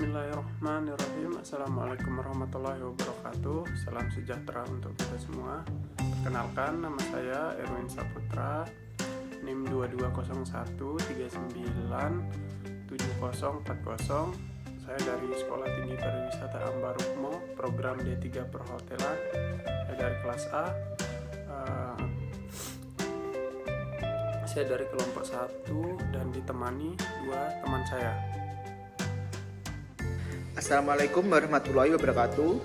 Bismillahirrahmanirrahim. Assalamualaikum warahmatullahi wabarakatuh. Salam sejahtera untuk kita semua. Perkenalkan, nama saya Erwin Saputra, NIM 2201397040. Saya dari Sekolah Tinggi Pariwisata Ambarukmo, program D3 Perhotelan. Saya dari kelas A. Saya dari kelompok 1 dan ditemani 2 teman saya. Assalamualaikum warahmatullahi wabarakatuh.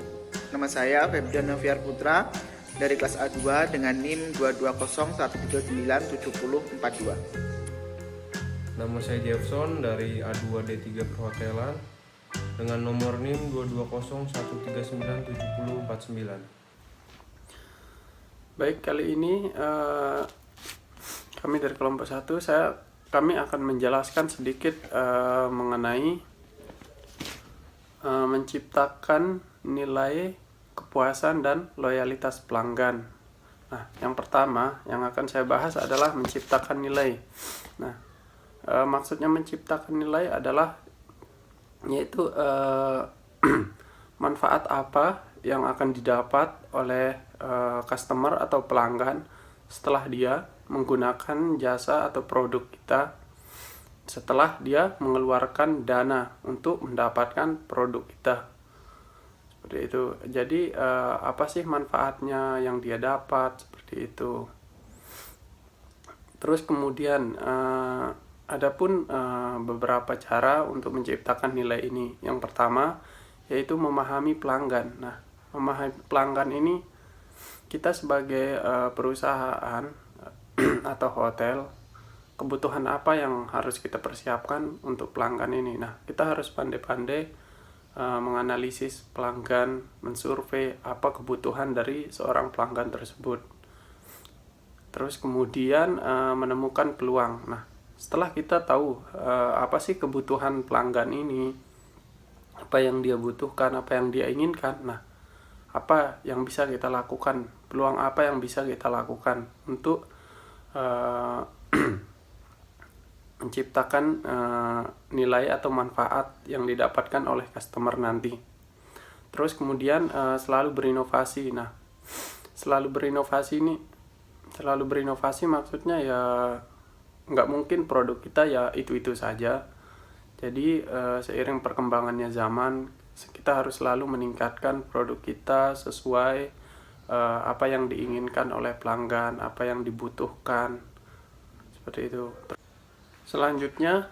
Nama saya Febrian Noviar Putra dari kelas A2 dengan NIM 22013974042. Nama saya Jefferson dari A2D3 Perhotelan dengan nomor NIM 22013974049. Baik, kali ini kami dari kelompok 1 kami akan menjelaskan sedikit mengenai menciptakan nilai kepuasan dan loyalitas pelanggan. Nah, yang pertama yang akan saya bahas adalah menciptakan nilai. Nah, maksudnya menciptakan nilai adalah yaitu manfaat apa yang akan didapat oleh customer atau pelanggan setelah dia menggunakan jasa atau produk kita, setelah dia mengeluarkan dana untuk mendapatkan produk kita. Seperti itu. Jadi apa sih manfaatnya yang dia dapat, seperti itu. Terus kemudian ada pun beberapa cara untuk menciptakan nilai ini. Yang pertama yaitu memahami pelanggan. Nah, memahami pelanggan ini kita sebagai perusahaan atau hotel, kebutuhan apa yang harus kita persiapkan untuk pelanggan ini. Nah, kita harus pandai-pandai menganalisis pelanggan, mensurvei apa kebutuhan dari seorang pelanggan tersebut. Terus kemudian menemukan peluang. Nah, setelah kita tahu apa sih kebutuhan pelanggan ini, apa yang dia butuhkan, apa yang dia inginkan, nah, apa yang bisa kita lakukan, peluang apa yang bisa kita lakukan untuk menciptakan nilai atau manfaat yang didapatkan oleh customer nanti. Terus kemudian selalu berinovasi. Nah, selalu berinovasi maksudnya ya nggak mungkin produk kita ya itu saja. Jadi seiring perkembangannya zaman, kita harus selalu meningkatkan produk kita sesuai apa yang diinginkan oleh pelanggan, apa yang dibutuhkan, seperti itu. Selanjutnya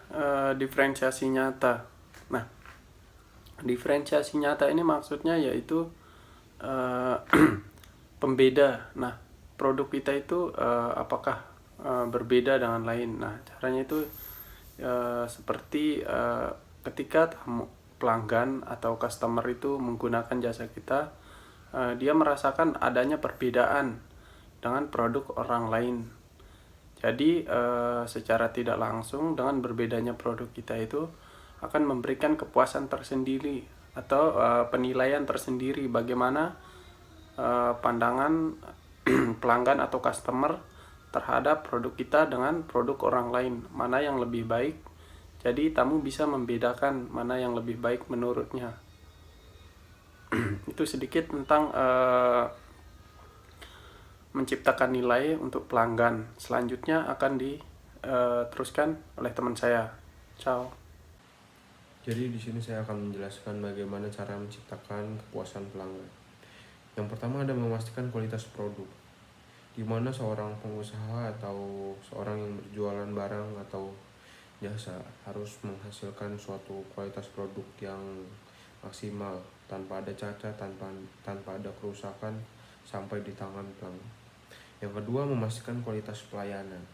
diferensiasi nyata. Nah, diferensiasi nyata ini maksudnya yaitu pembeda. Nah, produk kita itu apakah berbeda dengan lain. Nah, caranya itu seperti ketika pelanggan atau customer itu menggunakan jasa kita, dia merasakan adanya perbedaan dengan produk orang lain. Jadi secara tidak langsung dengan berbedanya produk kita itu akan memberikan kepuasan tersendiri atau penilaian tersendiri bagaimana pandangan pelanggan atau customer terhadap produk kita dengan produk orang lain, mana yang lebih baik. Jadi tamu bisa membedakan mana yang lebih baik menurutnya. Itu sedikit tentang menciptakan nilai untuk pelanggan. Selanjutnya akan diteruskan oleh teman saya. Ciao. Jadi di sini saya akan menjelaskan bagaimana cara menciptakan kepuasan pelanggan. Yang pertama ada memastikan kualitas produk, di mana seorang pengusaha atau seorang yang berjualan barang atau jasa harus menghasilkan suatu kualitas produk yang maksimal, tanpa ada cacat, tanpa ada kerusakan sampai di tangan pelanggan. Yang kedua, memastikan kualitas pelayanan.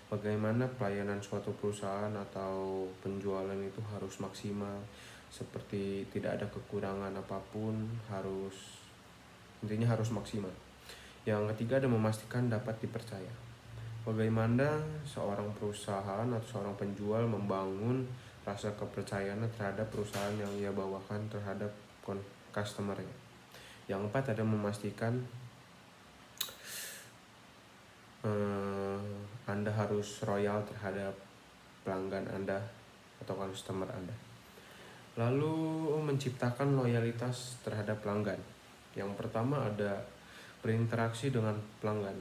Bagaimana pelayanan suatu perusahaan atau penjualan itu harus maksimal, seperti tidak ada kekurangan apapun, intinya harus maksimal. Yang ketiga ada memastikan dapat dipercaya. Bagaimana seorang perusahaan atau seorang penjual membangun rasa kepercayaan terhadap perusahaan yang ia bawakan terhadap customer-nya. Yang keempat ada memastikan Anda harus royal terhadap pelanggan Anda atau customer Anda. Lalu menciptakan loyalitas terhadap pelanggan. Yang pertama ada berinteraksi dengan pelanggan.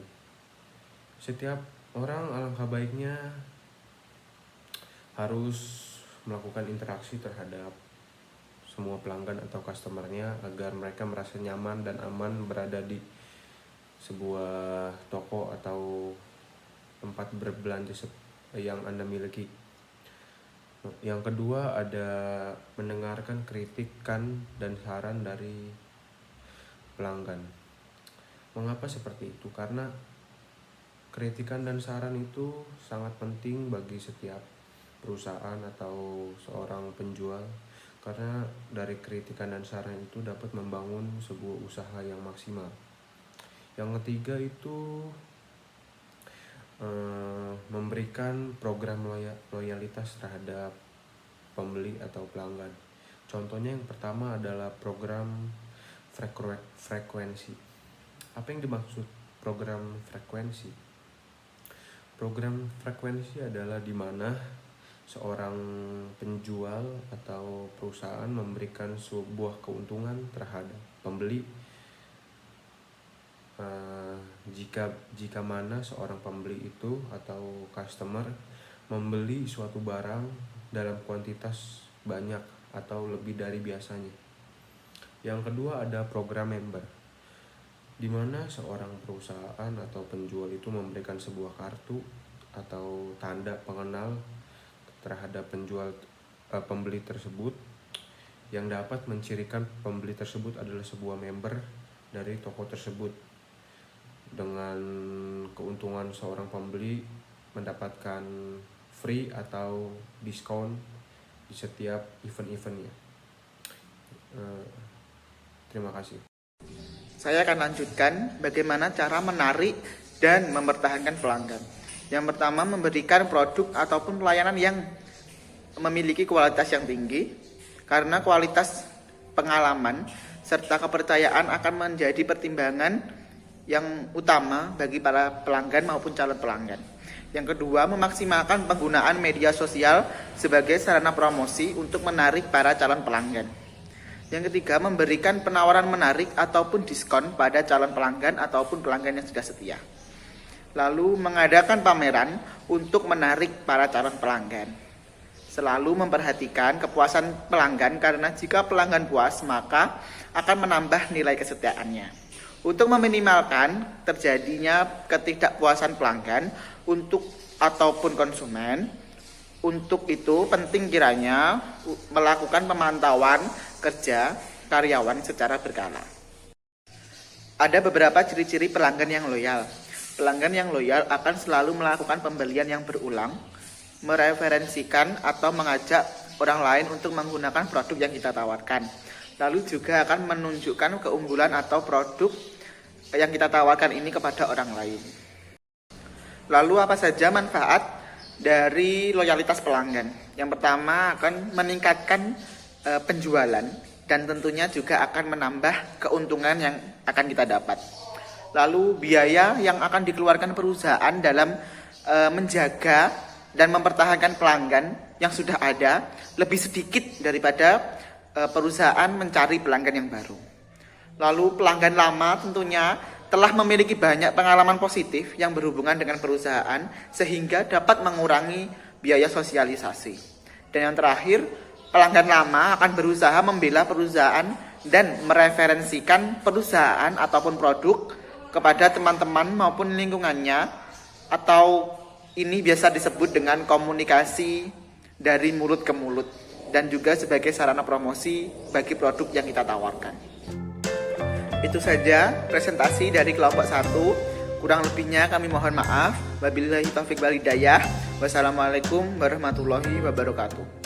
Setiap orang alangkah baiknya harus melakukan interaksi terhadap semua pelanggan atau customernya agar mereka merasa nyaman dan aman berada di sebuah toko atau tempat berbelanja yang Anda miliki. Yang kedua ada mendengarkan kritikan dan saran dari pelanggan. Mengapa seperti itu? Karena kritikan dan saran itu sangat penting bagi setiap perusahaan atau seorang penjual, karena dari kritikan dan saran itu dapat membangun sebuah usaha yang maksimal. Yang ketiga itu memberikan program loyalitas terhadap pembeli atau pelanggan. Contohnya yang pertama adalah program frekuensi. Apa yang dimaksud program frekuensi? Program frekuensi adalah di mana seorang penjual atau perusahaan memberikan sebuah keuntungan terhadap pembeli jika mana seorang pembeli itu atau customer membeli suatu barang dalam kuantitas banyak atau lebih dari biasanya. Yang kedua ada program member, di mana seorang perusahaan atau penjual itu memberikan sebuah kartu atau tanda pengenal terhadap pembeli tersebut yang dapat mencirikan pembeli tersebut adalah sebuah member dari toko tersebut. Dengan keuntungan seorang pembeli mendapatkan free atau diskon di setiap event-eventnya. Terima kasih. Saya akan lanjutkan bagaimana cara menarik dan mempertahankan pelanggan. Yang pertama, memberikan produk ataupun pelayanan yang memiliki kualitas yang tinggi, karena kualitas pengalaman serta kepercayaan akan menjadi pertimbangan yang utama bagi para pelanggan maupun calon pelanggan. Yang kedua, memaksimalkan penggunaan media sosial sebagai sarana promosi untuk menarik para calon pelanggan. Yang ketiga, memberikan penawaran menarik ataupun diskon pada calon pelanggan ataupun pelanggan yang sudah setia. Lalu, mengadakan pameran untuk menarik para calon pelanggan. Selalu memperhatikan kepuasan pelanggan, karena jika pelanggan puas maka akan menambah nilai kesetiaannya. Untuk meminimalkan terjadinya ketidakpuasan pelanggan ataupun konsumen, untuk itu penting kiranya melakukan pemantauan kerja karyawan secara berkala. Ada beberapa ciri-ciri pelanggan yang loyal. Pelanggan yang loyal akan selalu melakukan pembelian yang berulang, mereferensikan atau mengajak orang lain untuk menggunakan produk yang kita tawarkan. Lalu juga akan menunjukkan keunggulan atau produk yang kita tawarkan ini kepada orang lain. Lalu apa saja manfaat dari loyalitas pelanggan? Yang pertama akan meningkatkan penjualan dan tentunya juga akan menambah keuntungan yang akan kita dapat. Lalu biaya yang akan dikeluarkan perusahaan dalam menjaga dan mempertahankan pelanggan yang sudah ada lebih sedikit daripada perusahaan mencari pelanggan yang baru. Lalu pelanggan lama tentunya telah memiliki banyak pengalaman positif yang berhubungan dengan perusahaan sehingga dapat mengurangi biaya sosialisasi. Dan yang terakhir, pelanggan lama akan berusaha membela perusahaan dan mereferensikan perusahaan ataupun produk kepada teman-teman maupun lingkungannya, atau ini biasa disebut dengan komunikasi dari mulut ke mulut, dan juga sebagai sarana promosi bagi produk yang kita tawarkan. Itu saja presentasi dari kelompok 1. Kurang lebihnya kami mohon maaf. Wabillahi taufiq wal hidayah. Wassalamualaikum warahmatullahi wabarakatuh.